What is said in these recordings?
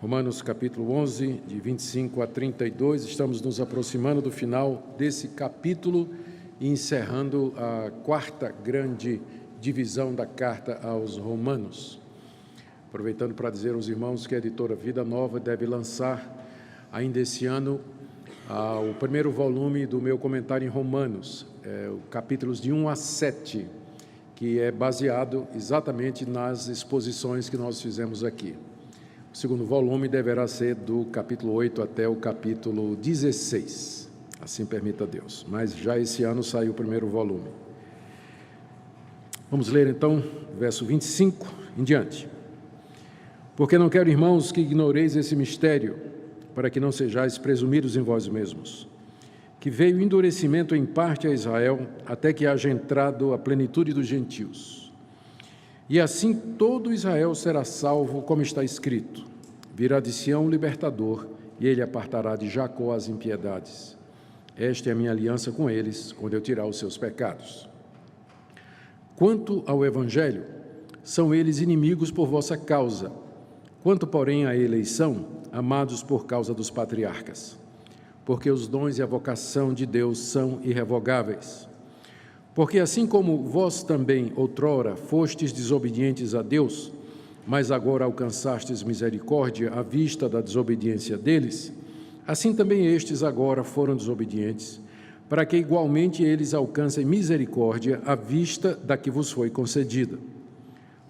Romanos capítulo 11, de 25 a 32, estamos nos aproximando do final desse capítulo e encerrando a quarta grande divisão da carta aos Romanos. Aproveitando para dizer aos irmãos que a editora Vida Nova deve lançar ainda esse ano o primeiro volume do meu comentário em Romanos, capítulos de 1 a 7, que é baseado exatamente nas exposições que nós fizemos aqui. O segundo volume deverá ser do capítulo 8 até o capítulo 16, assim permita Deus. Mas já esse ano saiu o primeiro volume. Vamos ler então, verso 25 em diante. Porque não quero, irmãos, que ignoreis esse mistério, para que não sejais presumidos em vós mesmos, que veio endurecimento em parte a Israel, até que haja entrado a plenitude dos gentios. E assim todo Israel será salvo, como está escrito: virá de Sião o libertador, e ele apartará de Jacó as impiedades. Esta é a minha aliança com eles, quando eu tirar os seus pecados. Quanto ao Evangelho, são eles inimigos por vossa causa. Quanto, porém, à eleição, amados por causa dos patriarcas. Porque os dons e a vocação de Deus são irrevogáveis. Porque assim como vós também outrora fostes desobedientes a Deus, mas agora alcançastes misericórdia à vista da desobediência deles, assim também estes agora foram desobedientes, para que igualmente eles alcancem misericórdia à vista da que vos foi concedida.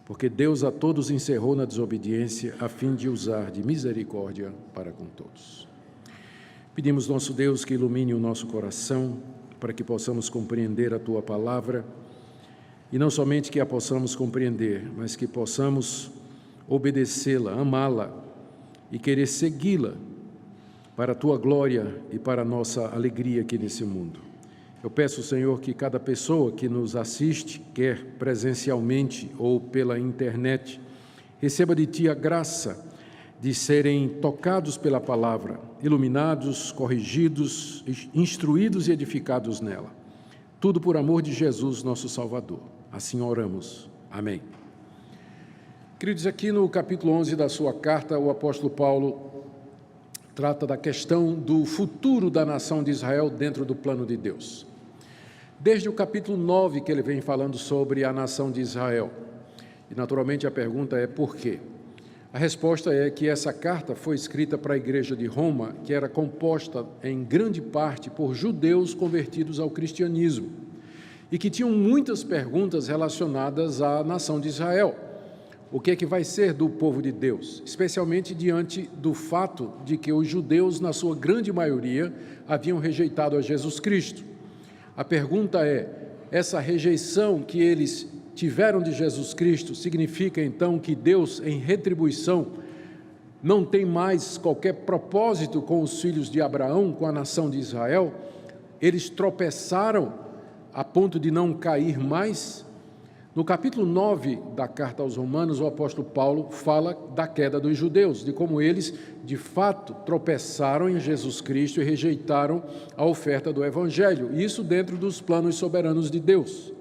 Porque Deus a todos encerrou na desobediência, a fim de usar de misericórdia para com todos. Pedimos, nosso Deus, que ilumine o nosso coração, para que possamos compreender a Tua palavra, e não somente que a possamos compreender, mas que possamos obedecê-la, amá-la e querer segui-la para a Tua glória e para a nossa alegria aqui nesse mundo. Eu peço, Senhor, que cada pessoa que nos assiste, quer presencialmente ou pela internet, receba de Ti a graça de serem tocados pela palavra, iluminados, corrigidos, instruídos e edificados nela. Tudo por amor de Jesus, nosso Salvador. Assim oramos. Amém. Queridos, aqui no capítulo 11 da sua carta, o apóstolo Paulo trata da questão do futuro da nação de Israel dentro do plano de Deus. Desde o capítulo 9 que ele vem falando sobre a nação de Israel. E naturalmente a pergunta é por quê? A resposta é que essa carta foi escrita para a igreja de Roma, que era composta em grande parte por judeus convertidos ao cristianismo e que tinham muitas perguntas relacionadas à nação de Israel. O que é que vai ser do povo de Deus? Especialmente diante do fato de que os judeus, na sua grande maioria, haviam rejeitado a Jesus Cristo. A pergunta é, essa rejeição que eles tiveram de Jesus Cristo, significa então que Deus, em retribuição, não tem mais qualquer propósito com os filhos de Abraão, com a nação de Israel? Eles tropeçaram a ponto de não cair mais? No capítulo 9 da carta aos Romanos, o apóstolo Paulo fala da queda dos judeus, de como eles, de fato, tropeçaram em Jesus Cristo e rejeitaram a oferta do Evangelho, isso dentro dos planos soberanos de Deus.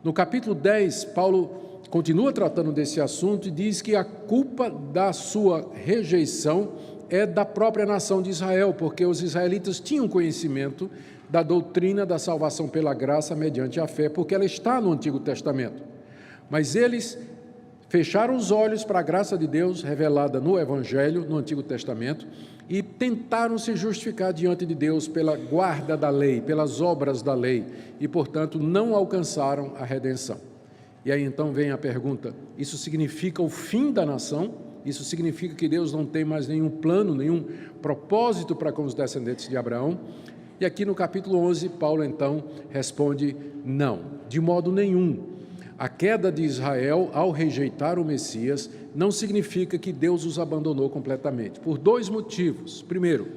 No capítulo 10, Paulo continua tratando desse assunto e diz que a culpa da sua rejeição é da própria nação de Israel, porque os israelitas tinham conhecimento da doutrina da salvação pela graça mediante a fé, porque ela está no Antigo Testamento. Mas eles fecharam os olhos para a graça de Deus revelada no Evangelho, no Antigo Testamento, e tentaram se justificar diante de Deus pela guarda da lei, pelas obras da lei, e, portanto, não alcançaram a redenção. E aí, então, vem a pergunta, isso significa o fim da nação? Isso significa que Deus não tem mais nenhum plano, nenhum propósito para com os descendentes de Abraão? E aqui no capítulo 11, Paulo, então, responde, não, de modo nenhum. A queda de Israel, ao rejeitar o Messias, não significa que Deus os abandonou completamente, por dois motivos. Primeiro,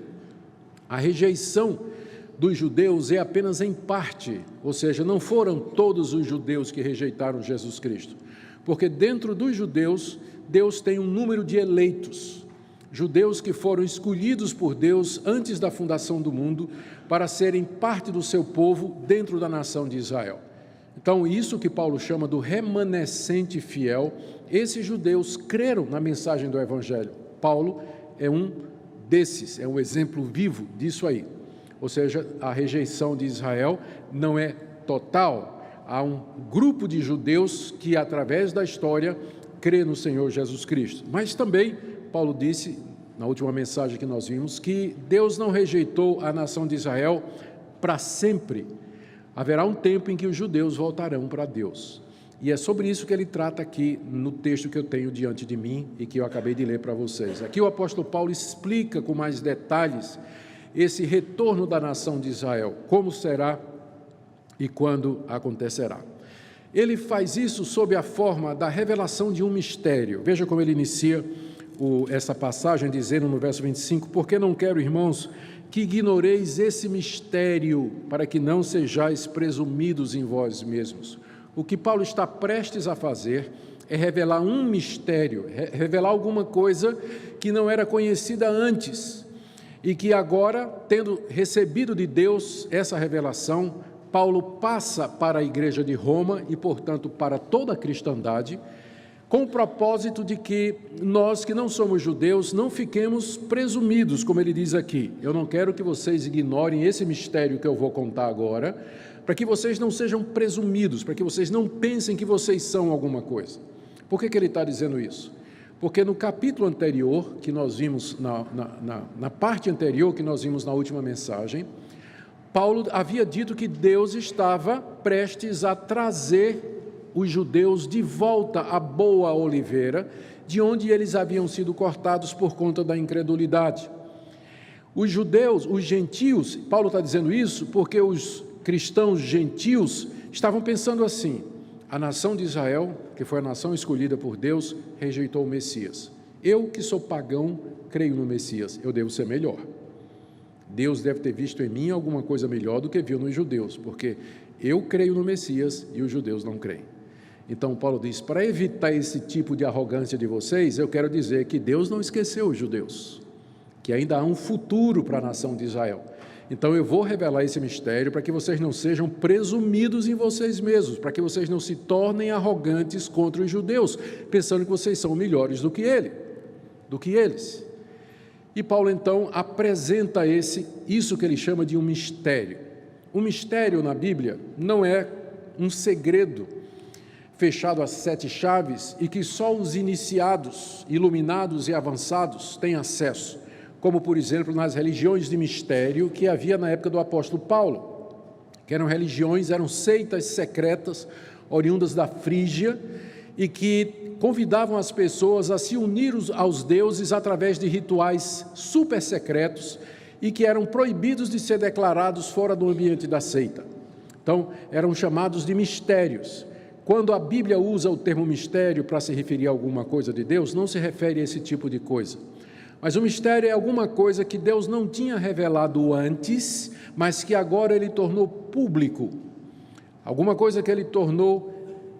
a rejeição dos judeus é apenas em parte, ou seja, não foram todos os judeus que rejeitaram Jesus Cristo, porque dentro dos judeus, Deus tem um número de eleitos, judeus que foram escolhidos por Deus antes da fundação do mundo para serem parte do seu povo dentro da nação de Israel. Então, isso que Paulo chama do remanescente fiel, esses judeus creram na mensagem do Evangelho. Paulo é um desses, é um exemplo vivo disso aí. Ou seja, a rejeição de Israel não é total. Há um grupo de judeus que, através da história, crê no Senhor Jesus Cristo. Mas também, Paulo disse, na última mensagem que nós vimos, que Deus não rejeitou a nação de Israel para sempre. Haverá um tempo em que os judeus voltarão para Deus. E é sobre isso que ele trata aqui no texto que eu tenho diante de mim e que eu acabei de ler para vocês. Aqui o apóstolo Paulo explica com mais detalhes esse retorno da nação de Israel, como será e quando acontecerá. Ele faz isso sob a forma da revelação de um mistério. Veja como ele inicia essa passagem, dizendo no verso 25, porque não quero, irmãos, que ignoreis esse mistério, para que não sejais presumidos em vós mesmos. O que Paulo está prestes a fazer é revelar um mistério, revelar alguma coisa que não era conhecida antes, e que agora, tendo recebido de Deus essa revelação, Paulo passa para a igreja de Roma e, portanto, para toda a cristandade, com o propósito de que nós que não somos judeus não fiquemos presumidos, como ele diz aqui. Eu não quero que vocês ignorem esse mistério que eu vou contar agora, para que vocês não sejam presumidos, para que vocês não pensem que vocês são alguma coisa. Por que ele está dizendo isso? Porque no capítulo anterior, que nós vimos, na parte anterior que nós vimos na última mensagem, Paulo havia dito que Deus estava prestes a trazer os judeus de volta à boa oliveira, de onde eles haviam sido cortados por conta da incredulidade. Os judeus, os gentios, Paulo está dizendo isso porque os cristãos gentios estavam pensando assim: a nação de Israel, que foi a nação escolhida por Deus, rejeitou o Messias. Eu, que sou pagão, creio no Messias, eu devo ser melhor. Deus deve ter visto em mim alguma coisa melhor do que viu nos judeus, porque eu creio no Messias e os judeus não creem. Então Paulo diz, para evitar esse tipo de arrogância de vocês, eu quero dizer que Deus não esqueceu os judeus, que ainda há um futuro para a nação de Israel. Então eu vou revelar esse mistério para que vocês não sejam presumidos em vocês mesmos, para que vocês não se tornem arrogantes contra os judeus, pensando que vocês são melhores do que eles. E Paulo então apresenta isso que ele chama de um mistério. O mistério na Bíblia não é um segredo fechado a 7 chaves e que só os iniciados, iluminados e avançados têm acesso, como por exemplo nas religiões de mistério que havia na época do apóstolo Paulo, que eram seitas secretas oriundas da Frígia e que convidavam as pessoas a se unir aos deuses através de rituais super secretos e que eram proibidos de ser declarados fora do ambiente da seita. Então, eram chamados de mistérios. Quando a Bíblia usa o termo mistério para se referir a alguma coisa de Deus, não se refere a esse tipo de coisa. Mas o mistério é alguma coisa que Deus não tinha revelado antes, mas que agora Ele tornou público. Alguma coisa que Ele tornou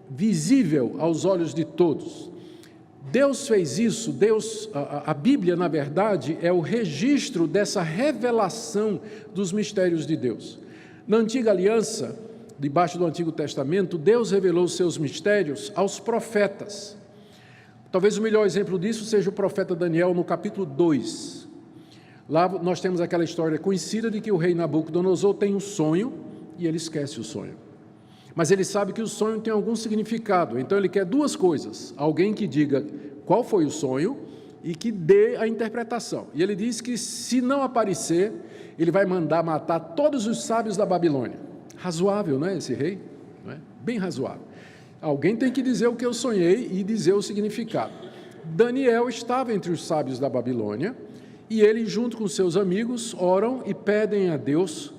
visível aos olhos de todos. Deus fez isso, a Bíblia, na verdade, é o registro dessa revelação dos mistérios de Deus. Na Antiga Aliança, debaixo do Antigo Testamento, Deus revelou os seus mistérios aos profetas. Talvez o melhor exemplo disso seja o profeta Daniel, no capítulo 2. Lá nós temos aquela história conhecida de que o rei Nabucodonosor tem um sonho e ele esquece o sonho. Mas ele sabe que o sonho tem algum significado, então ele quer 2 coisas: alguém que diga qual foi o sonho e que dê a interpretação. E ele diz que se não aparecer, ele vai mandar matar todos os sábios da Babilônia. Razoável, não é esse rei? Não é? Bem razoável. Alguém tem que dizer o que eu sonhei e dizer o significado. Daniel estava entre os sábios da Babilônia e ele, junto com seus amigos, oram e pedem a Deus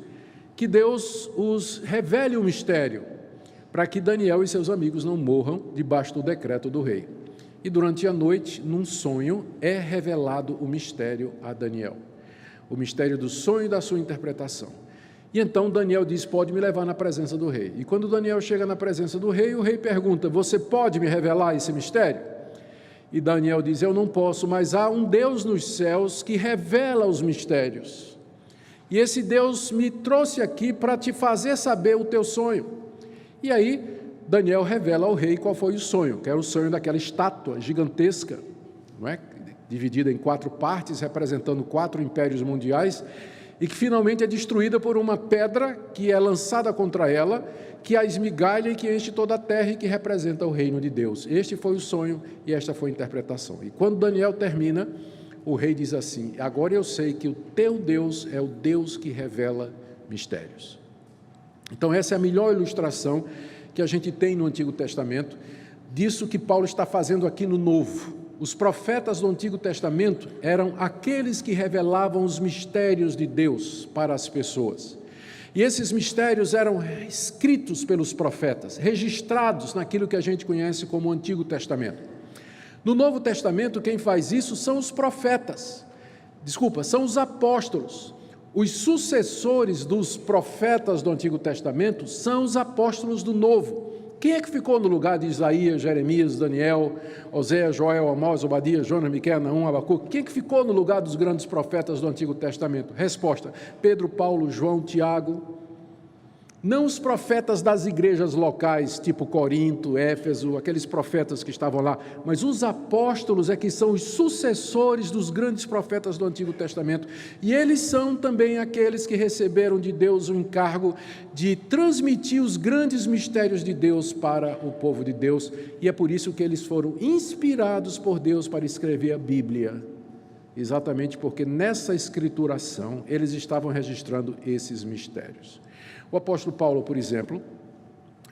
que Deus os revele o mistério, para que Daniel e seus amigos não morram debaixo do decreto do rei. E durante a noite, num sonho, é revelado o mistério a Daniel. O mistério do sonho e da sua interpretação. E então Daniel diz, pode me levar na presença do rei. E quando Daniel chega na presença do rei, o rei pergunta, você pode me revelar esse mistério? E Daniel diz, eu não posso, mas há um Deus nos céus que revela os mistérios. E esse Deus me trouxe aqui para te fazer saber o teu sonho. E aí, Daniel revela ao rei qual foi o sonho, que era o sonho daquela estátua gigantesca, não é? dividida em 4 partes, representando 4 impérios mundiais, e que finalmente é destruída por uma pedra que é lançada contra ela, que a esmigalha e que enche toda a terra e que representa o reino de Deus. Este foi o sonho e esta foi a interpretação. E quando Daniel termina, o rei diz assim: agora eu sei que o teu Deus é o Deus que revela mistérios. Então essa é a melhor ilustração que a gente tem no Antigo Testamento, disso que Paulo está fazendo aqui no Novo. Os profetas do Antigo Testamento eram aqueles que revelavam os mistérios de Deus para as pessoas. E esses mistérios eram escritos pelos profetas, registrados naquilo que a gente conhece como o Antigo Testamento. No Novo Testamento, quem faz isso são os profetas, são os apóstolos. Os sucessores dos profetas do Antigo Testamento são os apóstolos do Novo. Quem é que ficou no lugar de Isaías, Jeremias, Daniel, Oséias, Joel, Amós, Obadias, Jonas, Miqueias, Naum, Abacuque? Quem é que ficou no lugar dos grandes profetas do Antigo Testamento? Resposta: Pedro, Paulo, João, Tiago. Não os profetas das igrejas locais, tipo Corinto, Éfeso, aqueles profetas que estavam lá, mas os apóstolos é que são os sucessores dos grandes profetas do Antigo Testamento, e eles são também aqueles que receberam de Deus o encargo de transmitir os grandes mistérios de Deus para o povo de Deus, e é por isso que eles foram inspirados por Deus para escrever a Bíblia, exatamente porque nessa escrituração eles estavam registrando esses mistérios. O apóstolo Paulo, por exemplo,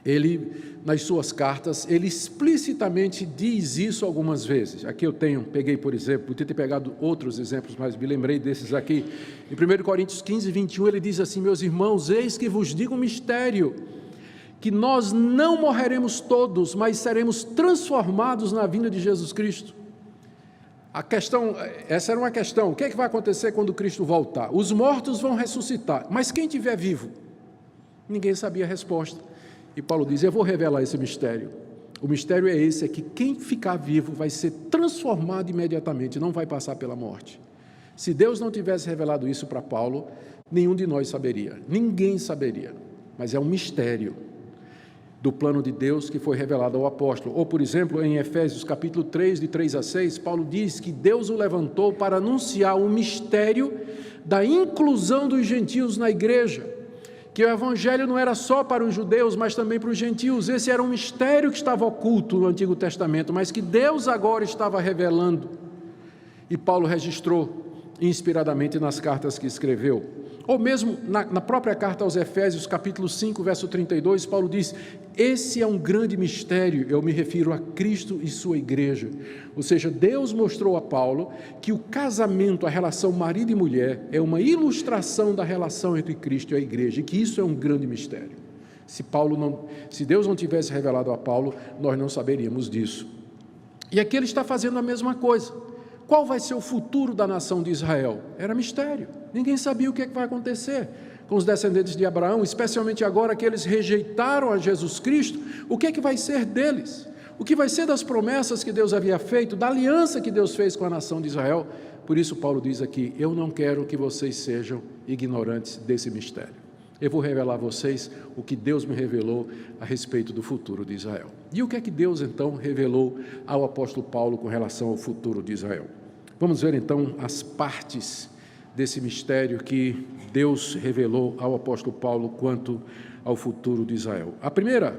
ele, nas suas cartas, ele explicitamente diz isso algumas vezes. Aqui eu peguei, por exemplo, podia ter pegado outros exemplos, mas me lembrei desses aqui. Em 1 Coríntios 15, 21, ele diz assim: meus irmãos, eis que vos digo um mistério, que nós não morreremos todos, mas seremos transformados na vinda de Jesus Cristo. Essa era uma questão: o que é que vai acontecer quando Cristo voltar? Os mortos vão ressuscitar, mas quem estiver vivo? Ninguém sabia a resposta. E Paulo diz: eu vou revelar esse mistério. O mistério é esse, é que quem ficar vivo vai ser transformado imediatamente, não vai passar pela morte. Se Deus não tivesse revelado isso para Paulo, nenhum de nós saberia, ninguém saberia. Mas é um mistério do plano de Deus que foi revelado ao apóstolo. Ou, por exemplo, em Efésios capítulo 3, de 3 a 6, Paulo diz que Deus o levantou para anunciar o mistério da inclusão dos gentios na igreja, que o evangelho não era só para os judeus, mas também para os gentios. Esse era um mistério que estava oculto no Antigo Testamento, mas que Deus agora estava revelando. E Paulo registrou inspiradamente nas cartas que escreveu. Ou mesmo na própria carta aos Efésios, capítulo 5, verso 32, Paulo diz: esse é um grande mistério, eu me refiro a Cristo e sua igreja. Ou seja, Deus mostrou a Paulo que o casamento, a relação marido e mulher, é uma ilustração da relação entre Cristo e a igreja, e que isso é um grande mistério. Se Deus não tivesse revelado a Paulo, nós não saberíamos disso. E aqui ele está fazendo a mesma coisa. Qual vai ser o futuro da nação de Israel? Era mistério. Ninguém sabia o que vai acontecer com os descendentes de Abraão, especialmente agora que eles rejeitaram a Jesus Cristo. O que vai ser deles? O que vai ser das promessas que Deus havia feito, da aliança que Deus fez com a nação de Israel? Por isso Paulo diz aqui: eu não quero que vocês sejam ignorantes desse mistério. Eu vou revelar a vocês o que Deus me revelou a respeito do futuro de Israel. E o que é que Deus então revelou ao apóstolo Paulo com relação ao futuro de Israel? Vamos ver então as partes desse mistério que Deus revelou ao apóstolo Paulo quanto ao futuro de Israel. A primeira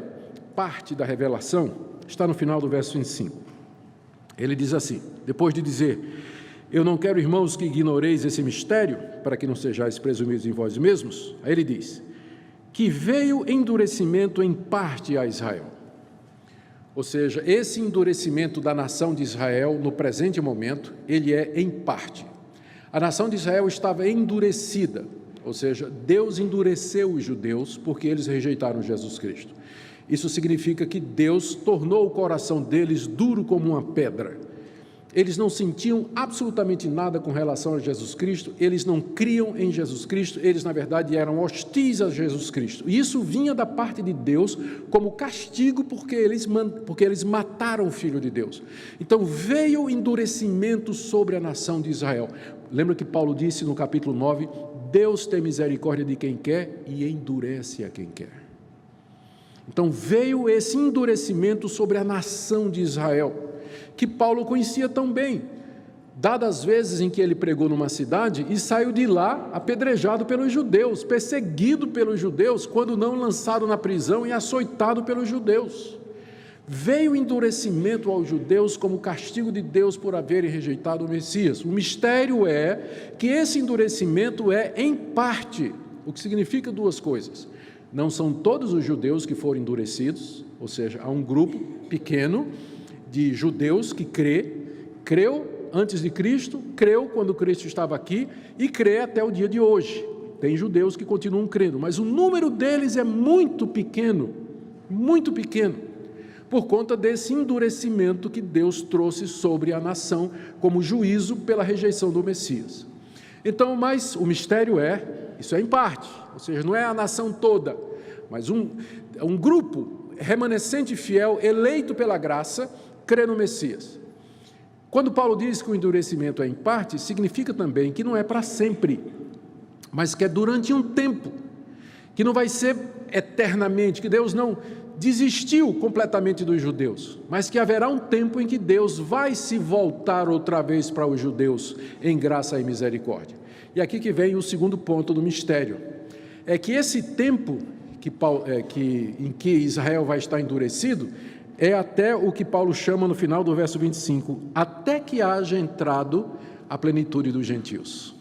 parte da revelação está no final do verso 25. Ele diz assim, depois de dizer: eu não quero, irmãos, que ignoreis esse mistério, para que não sejais presumidos em vós mesmos. Aí ele diz: que veio endurecimento em parte a Israel. Ou seja, esse endurecimento da nação de Israel, no presente momento, ele é em parte. A nação de Israel estava endurecida, ou seja, Deus endureceu os judeus porque eles rejeitaram Jesus Cristo. Isso significa que Deus tornou o coração deles duro como uma pedra. Eles não sentiam absolutamente nada com relação a Jesus Cristo, eles não criam em Jesus Cristo, eles na verdade eram hostis a Jesus Cristo. E isso vinha da parte de Deus como castigo porque eles mataram o Filho de Deus. Então veio o endurecimento sobre a nação de Israel. Lembra que Paulo disse no capítulo 9, Deus tem misericórdia de quem quer e endurece a quem quer. Então veio esse endurecimento sobre a nação de Israel, que Paulo conhecia tão bem. dadas as vezes em que ele pregou numa cidade e saiu de lá apedrejado pelos judeus, perseguido pelos judeus, quando não lançado na prisão e açoitado pelos judeus. Veio o endurecimento aos judeus como castigo de Deus por haverem rejeitado o Messias. O mistério é que esse endurecimento é em parte, o que significa duas coisas. Não são todos os judeus que foram endurecidos, ou seja, há um grupo pequeno de judeus que creu antes de Cristo, creu quando Cristo estava aqui e crê até o dia de hoje. Tem judeus que continuam crendo, mas o número deles é muito pequeno, por conta desse endurecimento que Deus trouxe sobre a nação como juízo pela rejeição do Messias. Então, mas o mistério isso é em parte, ou seja, não é a nação toda, mas um grupo remanescente fiel, eleito pela graça, crê no Messias. Quando Paulo diz que o endurecimento é em parte, significa também que não é para sempre, mas que é durante um tempo, que não vai ser eternamente, que Deus não desistiu completamente dos judeus, mas que haverá um tempo em que Deus vai se voltar outra vez para os judeus em graça e misericórdia. E aqui que vem o segundo ponto do mistério, é que esse tempo em que Israel vai estar endurecido, é até o que Paulo chama no final do verso 25, até que haja entrado a plenitude dos gentios.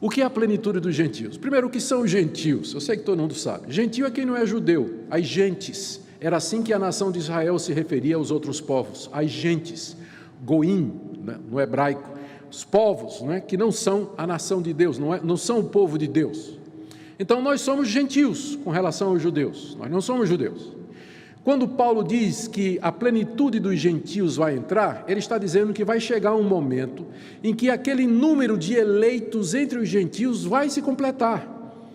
O que é a plenitude dos gentios? Primeiro, o que são os gentios? Eu sei que todo mundo sabe. Gentio é quem não é judeu, as gentes. Era assim que a nação de Israel se referia aos outros povos, as gentes, goim, né, no hebraico, os povos, né, que não são a nação de Deus, não são o povo de Deus. Então nós somos gentios com relação aos judeus, nós não somos judeus. Quando Paulo diz que a plenitude dos gentios vai entrar, ele está dizendo que vai chegar um momento em que aquele número de eleitos entre os gentios vai se completar.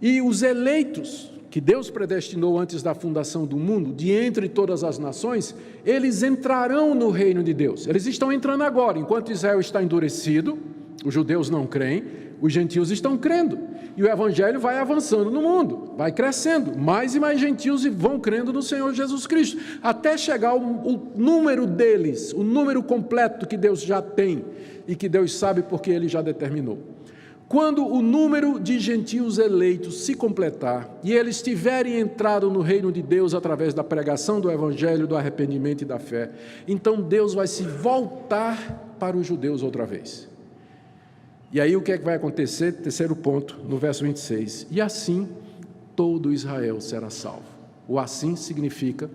E os eleitos, que Deus predestinou antes da fundação do mundo, de entre todas as nações, eles entrarão no reino de Deus. Eles estão entrando agora, enquanto Israel está endurecido, os judeus não creem, os gentios estão crendo. E o evangelho vai avançando no mundo, vai crescendo, mais e mais gentios vão crendo no Senhor Jesus Cristo, até chegar o número deles, o número completo que Deus já tem e que Deus sabe porque Ele já determinou. Quando o número de gentios eleitos se completar e eles tiverem entrado no reino de Deus através da pregação do evangelho, do arrependimento e da fé, então Deus vai se voltar para os judeus outra vez. E aí o que é que vai acontecer? Terceiro ponto, no verso 26. E assim todo Israel será salvo. O assim significa,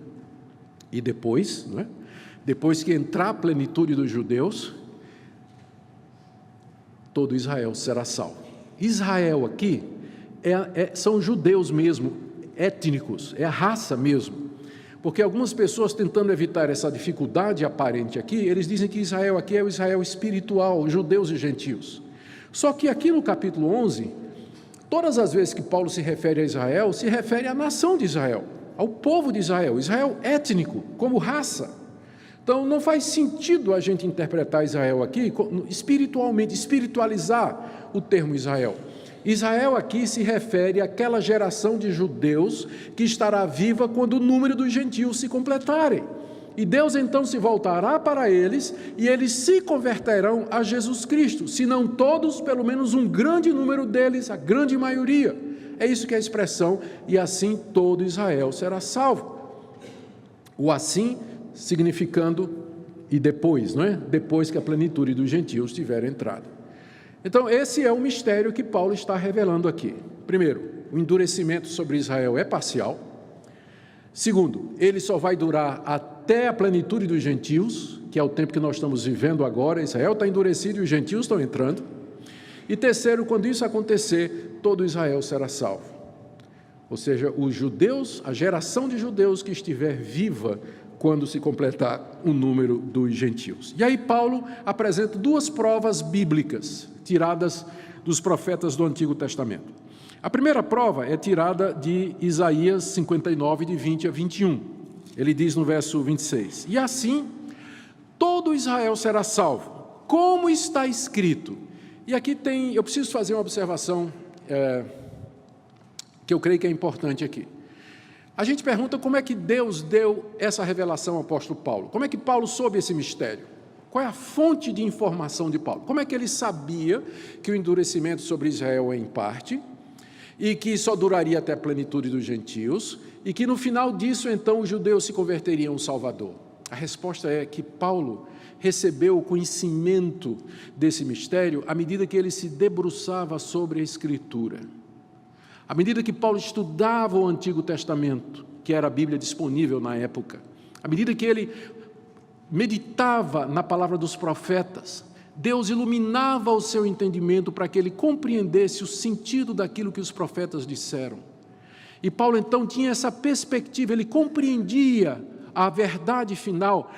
e depois, não é? Depois que entrar a plenitude dos judeus, todo Israel será salvo. Israel aqui são judeus mesmo, étnicos, é a raça mesmo. Porque algumas pessoas, tentando evitar essa dificuldade aparente aqui, eles dizem que Israel aqui é o Israel espiritual, judeus e gentios. Só que aqui no capítulo 11, todas as vezes que Paulo se refere a Israel, se refere à nação de Israel, ao povo de Israel, Israel étnico, como raça. Então não faz sentido a gente interpretar Israel aqui espiritualmente, espiritualizar o termo Israel. Israel aqui se refere àquela geração de judeus que estará viva quando o número dos gentios se completarem. E Deus então se voltará para eles e eles se converterão a Jesus Cristo, se não todos, pelo menos um grande número deles, a grande maioria. É isso que é a expressão, e assim todo Israel será salvo. O assim significando e depois, não é? Depois que a plenitude dos gentios tiver entrado. Então esse é o mistério que Paulo está revelando aqui. Primeiro, o endurecimento sobre Israel é parcial. Segundo, ele só vai durar até a plenitude dos gentios, que é o tempo que nós estamos vivendo agora. Israel está endurecido e os gentios estão entrando. E terceiro, quando isso acontecer, todo Israel será salvo. Ou seja, os judeus, a geração de judeus que estiver viva quando se completar o número dos gentios. E aí Paulo apresenta duas provas bíblicas, tiradas dos profetas do Antigo Testamento. A primeira prova é tirada de Isaías 59, de 20 a 21. Ele diz no verso 26, e assim todo Israel será salvo, como está escrito. E aqui eu preciso fazer uma observação que eu creio que é importante aqui. A gente pergunta como é que Deus deu essa revelação ao apóstolo Paulo. Como é que Paulo soube esse mistério? Qual é a fonte de informação de Paulo? Como é que ele sabia que o endurecimento sobre Israel é em parte, e que só duraria até a plenitude dos gentios, e que no final disso, então, os judeus se converteriam ao Salvador? A resposta é que Paulo recebeu o conhecimento desse mistério à medida que ele se debruçava sobre a Escritura. À medida que Paulo estudava o Antigo Testamento, que era a Bíblia disponível na época, à medida que ele meditava na palavra dos profetas, Deus iluminava o seu entendimento para que ele compreendesse o sentido daquilo que os profetas disseram. E Paulo então tinha essa perspectiva, ele compreendia a verdade final,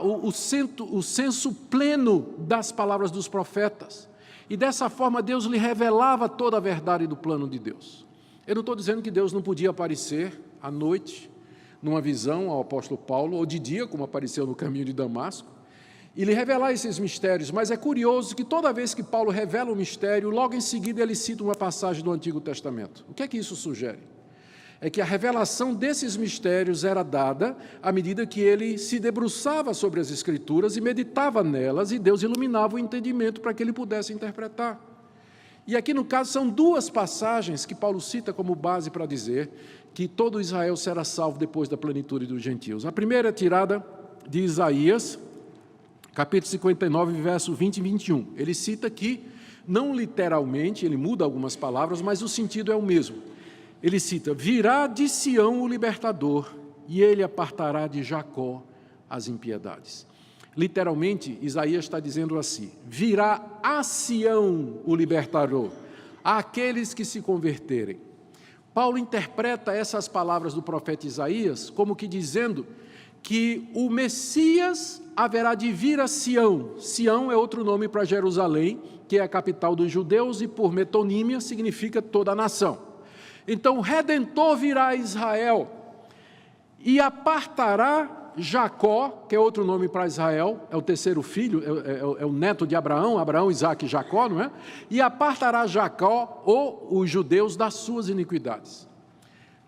o senso pleno das palavras dos profetas. E dessa forma Deus lhe revelava toda a verdade do plano de Deus. Eu não estou dizendo que Deus não podia aparecer à noite, numa visão ao apóstolo Paulo, ou de dia, como apareceu no caminho de Damasco, e lhe revelar esses mistérios, mas é curioso que toda vez que Paulo revela um mistério, logo em seguida ele cita uma passagem do Antigo Testamento. O que é que isso sugere? É que a revelação desses mistérios era dada à medida que ele se debruçava sobre as Escrituras e meditava nelas, e Deus iluminava o entendimento para que ele pudesse interpretar. E aqui no caso são duas passagens que Paulo cita como base para dizer que todo Israel será salvo depois da plenitude dos gentios. A primeira é tirada de Isaías, capítulo 59, verso 20 e 21. Ele cita aqui, não literalmente, ele muda algumas palavras, mas o sentido é o mesmo. Ele cita: virá de Sião o libertador, e ele apartará de Jacó as impiedades. Literalmente, Isaías está dizendo assim: virá a Sião o libertador, àqueles que se converterem. Paulo interpreta essas palavras do profeta Isaías como que dizendo que o Messias haverá de vir a Sião. Sião é outro nome para Jerusalém, que é a capital dos judeus, e por metonímia significa toda a nação. Então o Redentor virá a Israel e apartará Jacó, que é outro nome para Israel, é o terceiro filho, é o neto de Abraão, Isaque e Jacó, não é? E apartará Jacó, ou os judeus, das suas iniquidades.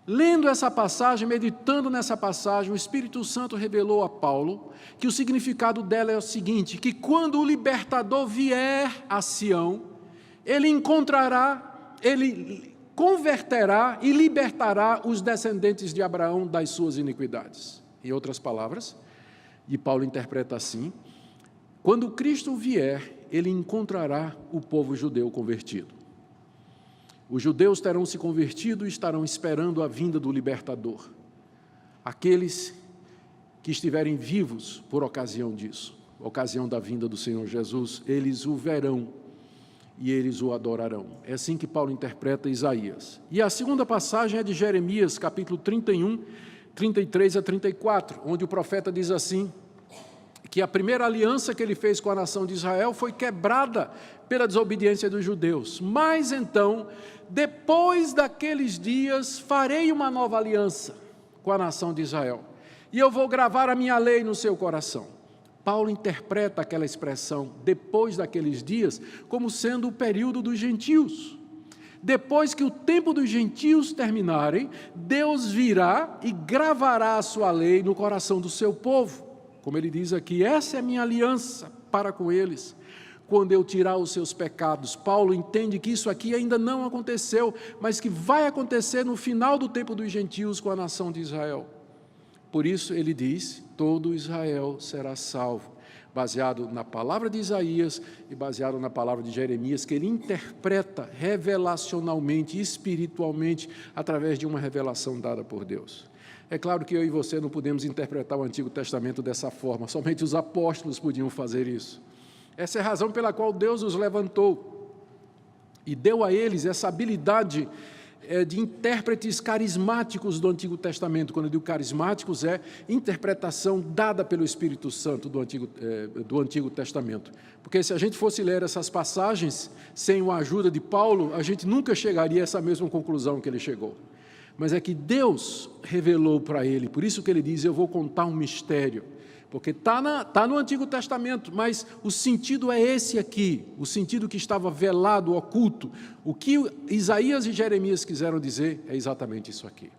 Lendo essa passagem, meditando nessa passagem, o Espírito Santo revelou a Paulo que o significado dela é o seguinte: que quando o libertador vier a Sião, ele encontrará, ele converterá e libertará os descendentes de Abraão das suas iniquidades. Em outras palavras, e Paulo interpreta assim: quando Cristo vier, ele encontrará o povo judeu convertido. Os judeus terão se convertido e estarão esperando a vinda do libertador. Aqueles que estiverem vivos por ocasião disso, ocasião da vinda do Senhor Jesus, eles o verão e eles o adorarão. É assim que Paulo interpreta Isaías. E a segunda passagem é de Jeremias, capítulo 31, 33 a 34, onde o profeta diz assim, que a primeira aliança que ele fez com a nação de Israel foi quebrada pela desobediência dos judeus. Mas então, depois daqueles dias, farei uma nova aliança com a nação de Israel, e eu vou gravar a minha lei no seu coração. Paulo interpreta aquela expressão, depois daqueles dias, como sendo o período dos gentios. Depois que o tempo dos gentios terminarem, Deus virá e gravará a sua lei no coração do seu povo. Como ele diz aqui, essa é a minha aliança para com eles, quando eu tirar os seus pecados. Paulo entende que isso aqui ainda não aconteceu, mas que vai acontecer no final do tempo dos gentios com a nação de Israel. Por isso ele diz, todo Israel será salvo, baseado na palavra de Isaías e baseado na palavra de Jeremias, que ele interpreta revelacionalmente, espiritualmente, através de uma revelação dada por Deus. É claro que eu e você não podemos interpretar o Antigo Testamento dessa forma, somente os apóstolos podiam fazer isso. Essa é a razão pela qual Deus os levantou e deu a eles essa habilidade de intérpretes carismáticos do Antigo Testamento. Quando eu digo carismáticos, é interpretação dada pelo Espírito Santo do Antigo Testamento. Porque se a gente fosse ler essas passagens sem a ajuda de Paulo, a gente nunca chegaria a essa mesma conclusão que ele chegou. Mas é que Deus revelou para ele, por isso que ele diz, eu vou contar um mistério. Porque está no Antigo Testamento, mas o sentido é esse aqui, o sentido que estava velado, oculto. O que Isaías e Jeremias quiseram dizer é exatamente isso aqui.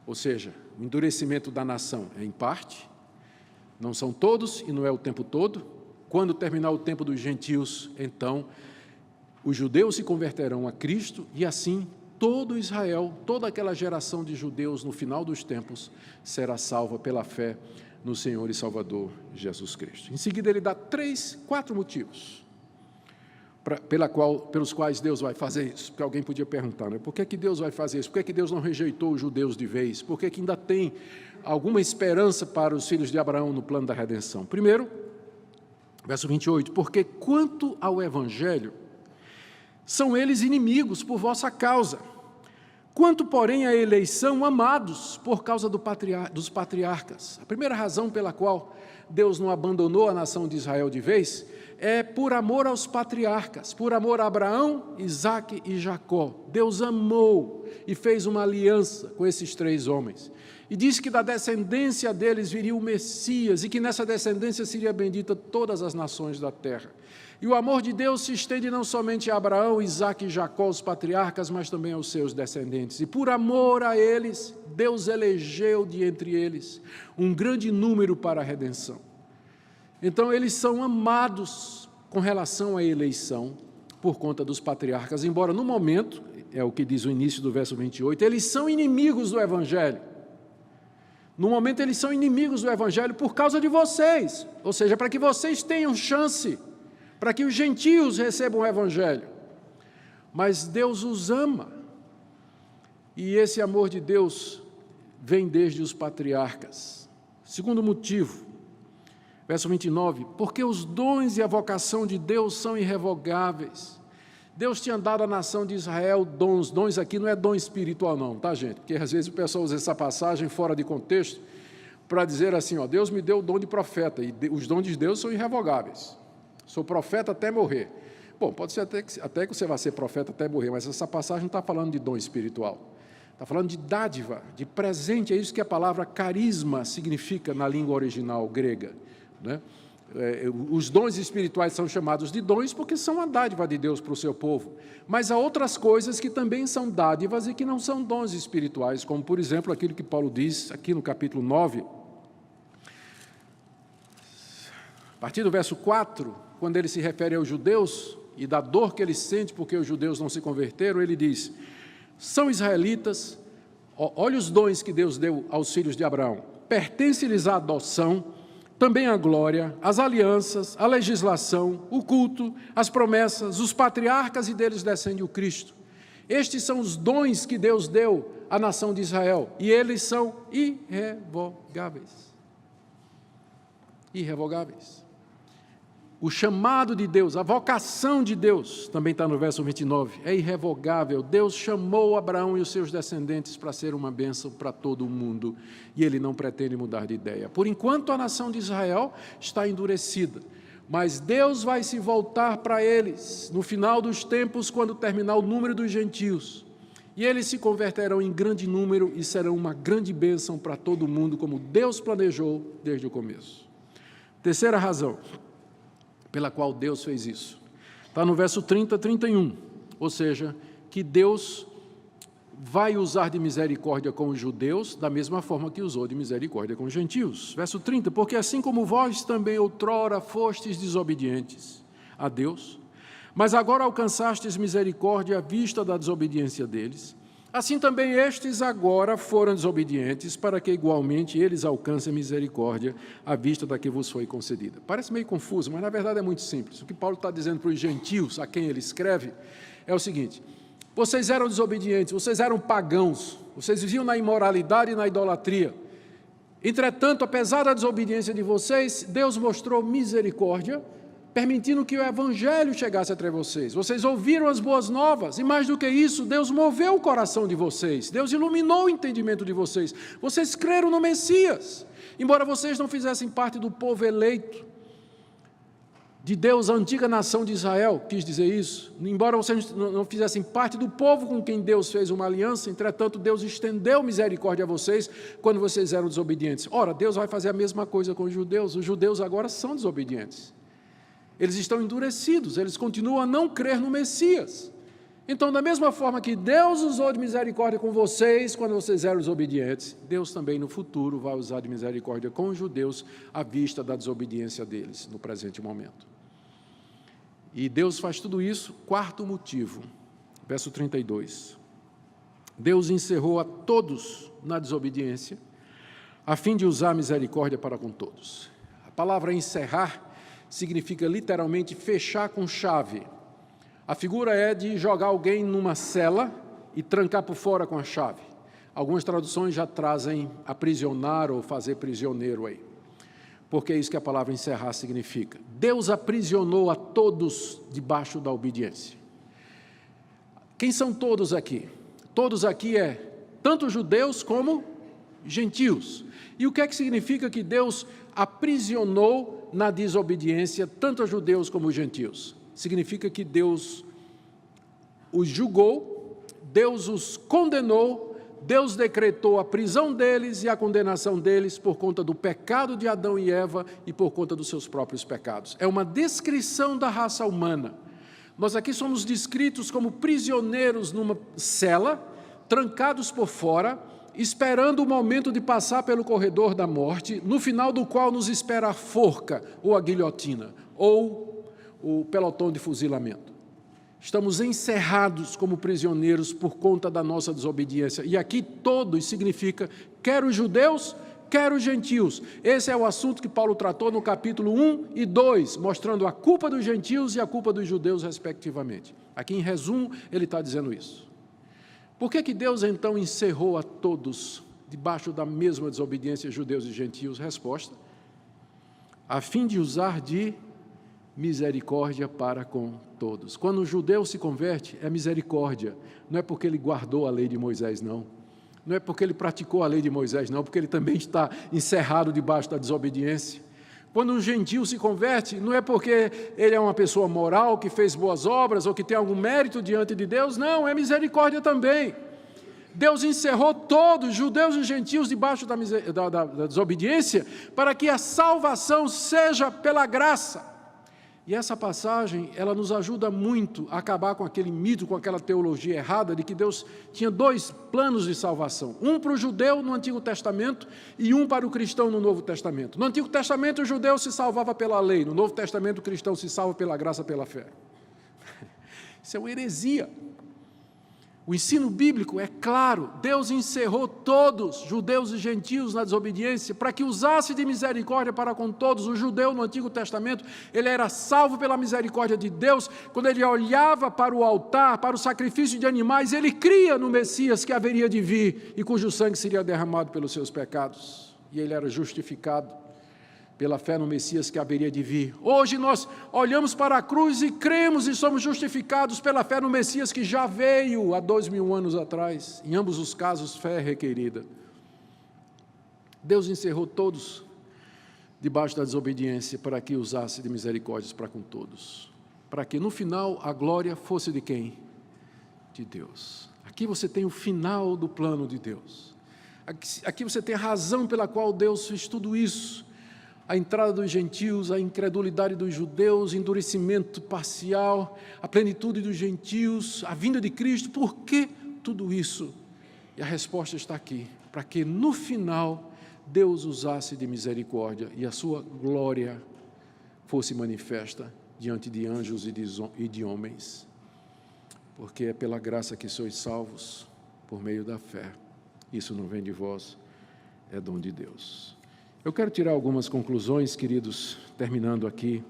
Ou seja, o endurecimento da nação é em parte, não são todos e não é o tempo todo, quando terminar o tempo dos gentios, então os judeus se converterão a Cristo e assim todo Israel, toda aquela geração de judeus no final dos tempos será salva pela fé no Senhor e Salvador Jesus Cristo. Em seguida ele dá 4 motivos pelos quais Deus vai fazer isso. Porque alguém podia perguntar, né? Por que Deus vai fazer isso? Por que Deus não rejeitou os judeus de vez? Por que ainda tem alguma esperança para os filhos de Abraão no plano da redenção? Primeiro, verso 28, porque quanto ao Evangelho, são eles inimigos por vossa causa. Quanto, porém, à eleição, amados por causa dos patriarcas. A primeira razão pela qual Deus não abandonou a nação de Israel de vez é por amor aos patriarcas, por amor a Abraão, Isaque e Jacó. Deus amou e fez uma aliança com esses 3 homens. E disse que da descendência deles viria o Messias e que nessa descendência seria bendita todas as nações da terra. E o amor de Deus se estende não somente a Abraão, Isaque e Jacó, os patriarcas, mas também aos seus descendentes. E por amor a eles, Deus elegeu de entre eles um grande número para a redenção. Então, eles são amados com relação à eleição por conta dos patriarcas, embora no momento, é o que diz o início do verso 28, eles são inimigos do Evangelho. No momento, eles são inimigos do Evangelho por causa de vocês, ou seja, para que vocês tenham chance, para que os gentios recebam o Evangelho. Mas Deus os ama, e esse amor de Deus vem desde os patriarcas. Segundo motivo, verso 29, porque os dons e a vocação de Deus são irrevogáveis. Deus tinha dado à nação de Israel dons aqui não é dom espiritual não, tá gente? Porque às vezes o pessoal usa essa passagem fora de contexto para dizer assim, ó, Deus me deu o dom de profeta, e os dons de Deus são irrevogáveis. Sou profeta até morrer. Bom, pode ser até que você vai ser profeta até morrer, mas essa passagem não está falando de dom espiritual. Está falando de dádiva, de presente, é isso que a palavra carisma significa na língua original grega, né? Os dons espirituais são chamados de dons porque são a dádiva de Deus para o seu povo, mas há outras coisas que também são dádivas e que não são dons espirituais, como por exemplo aquilo que Paulo diz aqui no capítulo 9, a partir do verso 4, quando ele se refere aos judeus e da dor que ele sente porque os judeus não se converteram, ele diz, são israelitas, olha os dons que Deus deu aos filhos de Abraão, pertence-lhes a adoção, também a glória, as alianças, a legislação, o culto, as promessas, os patriarcas e deles descende o Cristo. Estes são os dons que Deus deu à nação de Israel e eles são irrevogáveis. Irrevogáveis. O chamado de Deus, a vocação de Deus, também está no verso 29, é irrevogável. Deus chamou Abraão e os seus descendentes para ser uma bênção para todo o mundo, e ele não pretende mudar de ideia. Por enquanto, a nação de Israel está endurecida, mas Deus vai se voltar para eles no final dos tempos, quando terminar o número dos gentios, e eles se converterão em grande número e serão uma grande bênção para todo o mundo, como Deus planejou desde o começo. Terceira razão pela qual Deus fez isso. Está no verso 30, 31, ou seja, que Deus vai usar de misericórdia com os judeus, da mesma forma que usou de misericórdia com os gentios. Verso 30, porque assim como vós também outrora fostes desobedientes a Deus, mas agora alcançastes misericórdia à vista da desobediência deles, assim também estes agora foram desobedientes, para que igualmente eles alcancem misericórdia à vista da que vos foi concedida. Parece meio confuso, mas na verdade é muito simples. O que Paulo está dizendo para os gentios, a quem ele escreve, é o seguinte, vocês eram desobedientes, vocês eram pagãos, vocês viviam na imoralidade e na idolatria. Entretanto, apesar da desobediência de vocês, Deus mostrou misericórdia, permitindo que o Evangelho chegasse até vocês. Vocês ouviram as boas novas, e mais do que isso, Deus moveu o coração de vocês, Deus iluminou o entendimento de vocês. Vocês creram no Messias, embora vocês não fizessem parte do povo eleito de Deus, a antiga nação de Israel, quis dizer isso, embora vocês não fizessem parte do povo com quem Deus fez uma aliança, entretanto, Deus estendeu misericórdia a vocês quando vocês eram desobedientes. Ora, Deus vai fazer a mesma coisa com os judeus agora são desobedientes. Eles estão endurecidos, eles continuam a não crer no Messias. Então, da mesma forma que Deus usou de misericórdia com vocês, quando vocês eram desobedientes, Deus também no futuro vai usar de misericórdia com os judeus à vista da desobediência deles no presente momento. E Deus faz tudo isso, quarto motivo, verso 32. Deus encerrou a todos na desobediência, a fim de usar a misericórdia para com todos. A palavra encerrar significa literalmente fechar com chave. A figura é de jogar alguém numa cela e trancar por fora com a chave. Algumas traduções já trazem aprisionar ou fazer prisioneiro aí. Porque é isso que a palavra encerrar significa. Deus aprisionou a todos debaixo da obediência. Quem são todos aqui? Todos aqui é tanto judeus como gentios. E o que é que significa que Deus aprisionou na desobediência tanto os judeus como os gentios? Significa que Deus os julgou, Deus os condenou, Deus decretou a prisão deles e a condenação deles por conta do pecado de Adão e Eva e por conta dos seus próprios pecados. É uma descrição da raça humana. Nós aqui somos descritos como prisioneiros numa cela, trancados por fora, esperando o momento de passar pelo corredor da morte, no final do qual nos espera a forca ou a guilhotina, ou o pelotão de fuzilamento. Estamos encerrados como prisioneiros por conta da nossa desobediência. E aqui todos significa, quer os judeus, quer os gentios. Esse é o assunto que Paulo tratou no capítulo 1 e 2, mostrando a culpa dos gentios e a culpa dos judeus, respectivamente. Aqui, em resumo, ele está dizendo isso. Por que Deus, então, encerrou a todos debaixo da mesma desobediência, judeus e gentios? Resposta: a fim de usar de misericórdia para com todos. Quando um judeu se converte, é misericórdia. Não é porque ele guardou a lei de Moisés, não. Não é porque ele praticou a lei de Moisés, não, porque ele também está encerrado debaixo da desobediência. Quando um gentio se converte, não é porque ele é uma pessoa moral, que fez boas obras, ou que tem algum mérito diante de Deus, não, é misericórdia também. Deus encerrou todos, judeus e gentios, debaixo da desobediência, para que a salvação seja pela graça. E essa passagem, ela nos ajuda muito a acabar com aquele mito, com aquela teologia errada de que Deus tinha dois planos de salvação. Um para o judeu no Antigo Testamento e um para o cristão no Novo Testamento. No Antigo Testamento o judeu se salvava pela lei, no Novo Testamento o cristão se salva pela graça, pela fé. Isso é uma heresia. O ensino bíblico é claro, Deus encerrou todos, judeus e gentios, na desobediência, para que usasse de misericórdia para com todos. O judeu no Antigo Testamento, ele era salvo pela misericórdia de Deus, quando ele olhava para o altar, para o sacrifício de animais, ele cria no Messias que haveria de vir e cujo sangue seria derramado pelos seus pecados. E ele era justificado pela fé no Messias que haveria de vir. Hoje nós olhamos para a cruz e cremos e somos justificados pela fé no Messias que já veio há 2000 anos atrás. Em ambos os casos, fé é requerida. Deus encerrou todos debaixo da desobediência para que usasse de misericórdias para com todos. Para que no final a glória fosse de quem? De Deus. Aqui você tem o final do plano de Deus. Aqui você tem a razão pela qual Deus fez tudo isso. A entrada dos gentios, a incredulidade dos judeus, endurecimento parcial, a plenitude dos gentios, a vinda de Cristo. Por que tudo isso? E a resposta está aqui, para que no final Deus usasse de misericórdia e a sua glória fosse manifesta diante de anjos e de homens. Porque é pela graça que sois salvos, por meio da fé. Isso não vem de vós, é dom de Deus. Eu quero tirar algumas conclusões, queridos, terminando aqui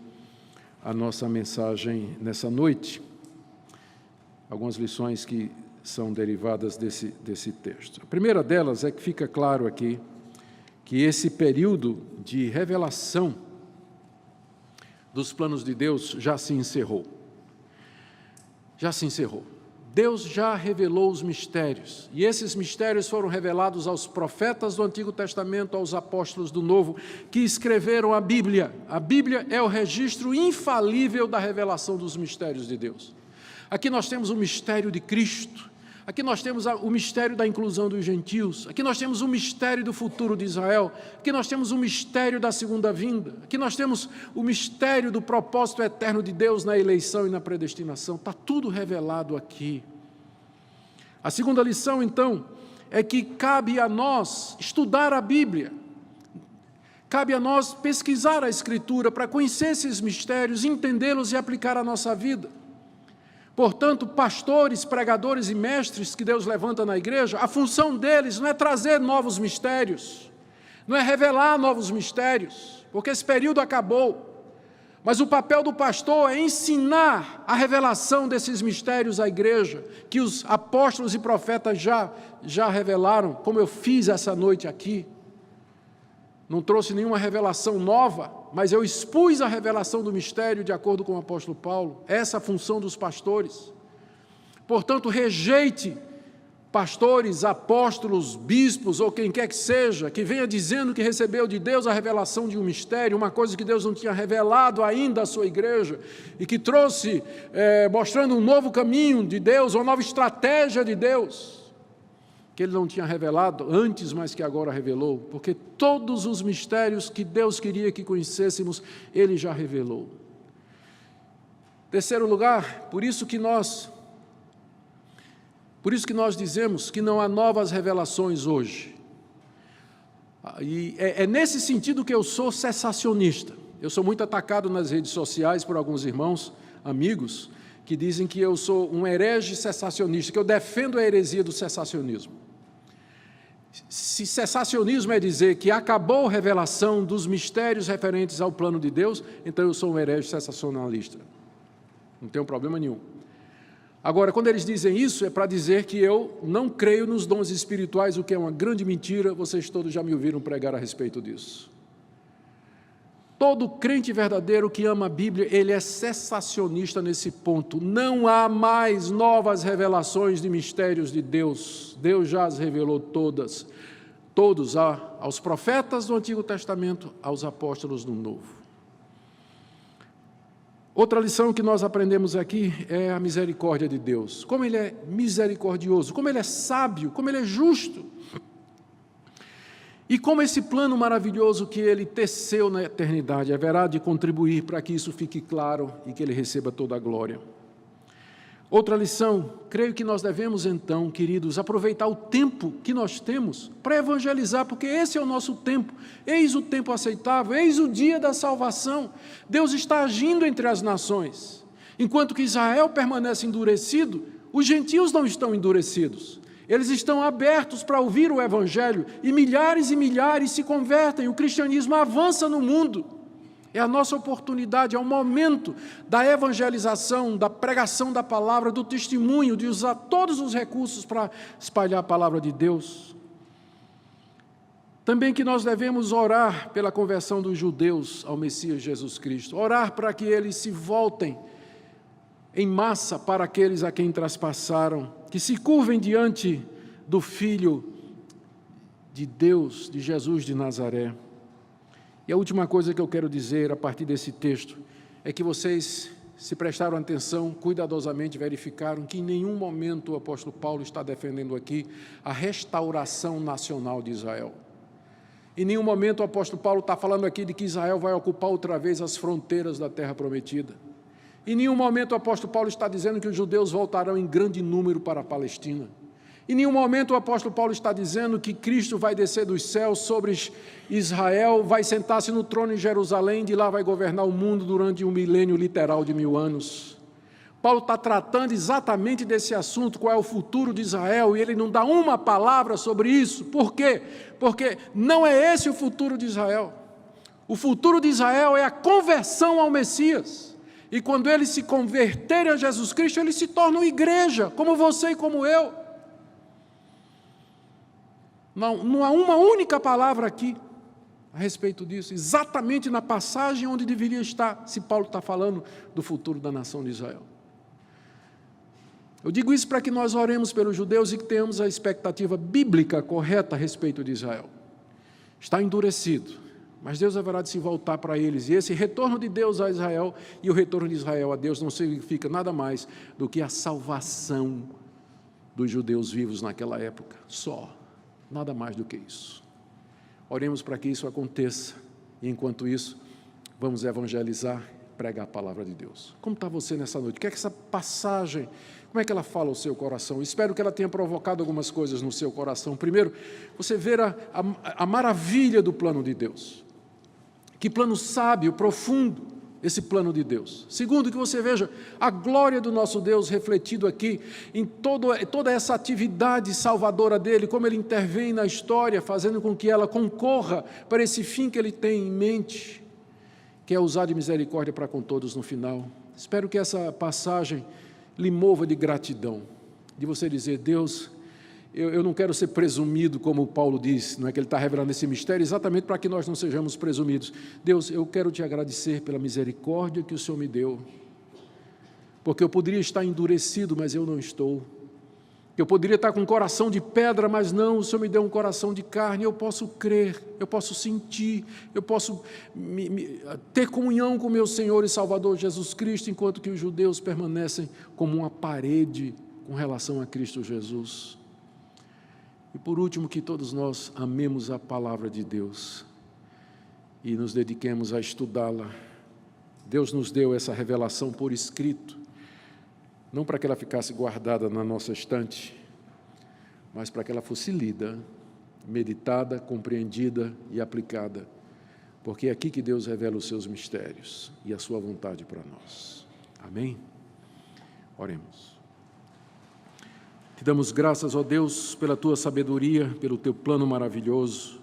a nossa mensagem nessa noite. Algumas lições que são derivadas desse texto. A primeira delas é que fica claro aqui que esse período de revelação dos planos de Deus já se encerrou. Já se encerrou. Deus já revelou os mistérios, e esses mistérios foram revelados aos profetas do Antigo Testamento, aos apóstolos do Novo, que escreveram a Bíblia. A Bíblia é o registro infalível da revelação dos mistérios de Deus. Aqui nós temos o mistério de Cristo, Aqui nós temos o mistério da inclusão dos gentios. Aqui nós temos o mistério do futuro de Israel. Aqui nós temos o mistério da segunda vinda. Aqui nós temos o mistério do propósito eterno de Deus na eleição e na predestinação. Está tudo revelado aqui. A segunda lição, então, é que cabe a nós estudar a Bíblia. Cabe a nós pesquisar a Escritura para conhecer esses mistérios, entendê-los e aplicar à nossa vida. Portanto, pastores, pregadores e mestres que Deus levanta na igreja, a função deles não é trazer novos mistérios, não é revelar novos mistérios, porque esse período acabou. Mas o papel do pastor é ensinar a revelação desses mistérios à igreja, que os apóstolos e profetas já revelaram, como eu fiz essa noite aqui. Não trouxe nenhuma revelação nova, mas eu expus a revelação do mistério de acordo com o apóstolo Paulo. Essa é a função dos pastores. Portanto, rejeite pastores, apóstolos, bispos ou quem quer que seja, que venha dizendo que recebeu de Deus a revelação de um mistério, uma coisa que Deus não tinha revelado ainda à sua igreja, e que trouxe, mostrando um novo caminho de Deus, uma nova estratégia de Deus, que Ele não tinha revelado antes, mas que agora revelou, porque todos os mistérios que Deus queria que conhecêssemos, Ele já revelou. Terceiro lugar, por isso que nós dizemos que não há novas revelações hoje. E é nesse sentido que eu sou cessacionista. Eu sou muito atacado nas redes sociais por alguns irmãos, amigos, que dizem que eu sou um herege cessacionista, que eu defendo a heresia do cessacionismo. Se cessacionismo é dizer que acabou a revelação dos mistérios referentes ao plano de Deus, então eu sou um herege cessacionalista. Não tenho problema nenhum. Agora, quando eles dizem isso, é para dizer que eu não creio nos dons espirituais, o que é uma grande mentira. Vocês todos já me ouviram pregar a respeito disso. Todo crente verdadeiro que ama a Bíblia, ele é cessacionista nesse ponto. Não há mais novas revelações de mistérios de Deus. Deus já as revelou todos aos profetas do Antigo Testamento, aos apóstolos do Novo. Outra lição que nós aprendemos aqui é a misericórdia de Deus. Como Ele é misericordioso, como Ele é sábio, como Ele é justo. E como esse plano maravilhoso que Ele teceu na eternidade haverá de contribuir para que isso fique claro e que Ele receba toda a glória. Outra lição, creio que nós devemos então, queridos, aproveitar o tempo que nós temos para evangelizar, porque esse é o nosso tempo. Eis o tempo aceitável, eis o dia da salvação. Deus está agindo entre as nações. Enquanto que Israel permanece endurecido, os gentios não estão endurecidos. Eles estão abertos para ouvir o Evangelho e milhares se convertem. O cristianismo avança no mundo. É a nossa oportunidade, é o momento da evangelização, da pregação da palavra, do testemunho, de usar todos os recursos para espalhar a palavra de Deus. Também que nós devemos orar pela conversão dos judeus ao Messias Jesus Cristo. Orar para que eles se voltem em massa para aqueles a quem traspassaram, que se curvem diante do Filho de Deus, de Jesus de Nazaré. E a última coisa que eu quero dizer a partir desse texto é que vocês, se prestaram atenção, cuidadosamente verificaram que em nenhum momento o apóstolo Paulo está defendendo aqui a restauração nacional de Israel. Em nenhum momento o apóstolo Paulo está falando aqui de que Israel vai ocupar outra vez as fronteiras da terra prometida. Em nenhum momento o apóstolo Paulo está dizendo que os judeus voltarão em grande número para a Palestina. Em nenhum momento o apóstolo Paulo está dizendo que Cristo vai descer dos céus sobre Israel, vai sentar-se no trono em Jerusalém, de lá vai governar o mundo durante um milênio literal de 1000 anos. Paulo está tratando exatamente desse assunto, qual é o futuro de Israel, e ele não dá uma palavra sobre isso. Por quê? Porque não é esse o futuro de Israel. O futuro de Israel é a conversão ao Messias. E quando eles se converterem a Jesus Cristo, eles se tornam igreja, como você e como eu. Não há uma única palavra aqui a respeito disso, exatamente na passagem onde deveria estar, se Paulo está falando do futuro da nação de Israel. Eu digo isso para que nós oremos pelos judeus e que tenhamos a expectativa bíblica correta a respeito de Israel. Está endurecido, mas Deus haverá de se voltar para eles, e esse retorno de Deus a Israel e o retorno de Israel a Deus não significa nada mais do que a salvação dos judeus vivos naquela época. Só, nada mais do que isso. Oremos para que isso aconteça, e enquanto isso, vamos evangelizar, pregar a palavra de Deus. Como está você nessa noite? O que é que essa passagem, como é que ela fala ao seu coração? Espero que ela tenha provocado algumas coisas no seu coração. Primeiro, você ver a maravilha do plano de Deus. Que plano sábio, profundo, esse plano de Deus. Segundo, que você veja a glória do nosso Deus refletido aqui em toda essa atividade salvadora dele, como ele intervém na história, fazendo com que ela concorra para esse fim que ele tem em mente, que é usar de misericórdia para com todos no final. Espero que essa passagem lhe mova de gratidão, de você dizer: Deus, eu não quero ser presumido, como Paulo diz, não é que ele está revelando esse mistério, exatamente para que nós não sejamos presumidos. Deus, eu quero te agradecer pela misericórdia que o Senhor me deu, porque eu poderia estar endurecido, mas eu não estou. Eu poderia estar com um coração de pedra, mas não, o Senhor me deu um coração de carne. Eu posso crer, eu posso sentir, eu posso ter comunhão com o meu Senhor e Salvador Jesus Cristo, enquanto que os judeus permanecem como uma parede com relação a Cristo Jesus. E por último, que todos nós amemos a palavra de Deus e nos dediquemos a estudá-la. Deus nos deu essa revelação por escrito, não para que ela ficasse guardada na nossa estante, mas para que ela fosse lida, meditada, compreendida e aplicada, porque é aqui que Deus revela os seus mistérios e a sua vontade para nós. Amém? Oremos. Te damos graças, ó Deus, pela tua sabedoria, pelo teu plano maravilhoso.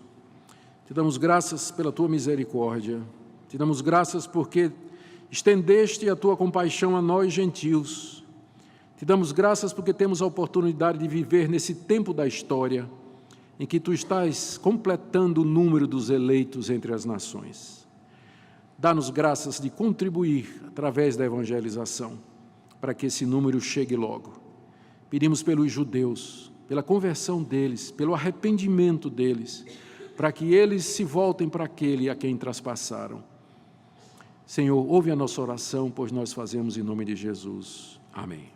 Te damos graças pela tua misericórdia. Te damos graças porque estendeste a tua compaixão a nós, gentios. Te damos graças porque temos a oportunidade de viver nesse tempo da história em que tu estás completando o número dos eleitos entre as nações. Dá-nos graças de contribuir através da evangelização para que esse número chegue logo. Pedimos pelos judeus, pela conversão deles, pelo arrependimento deles, para que eles se voltem para aquele a quem traspassaram. Senhor, ouve a nossa oração, pois nós fazemos em nome de Jesus. Amém.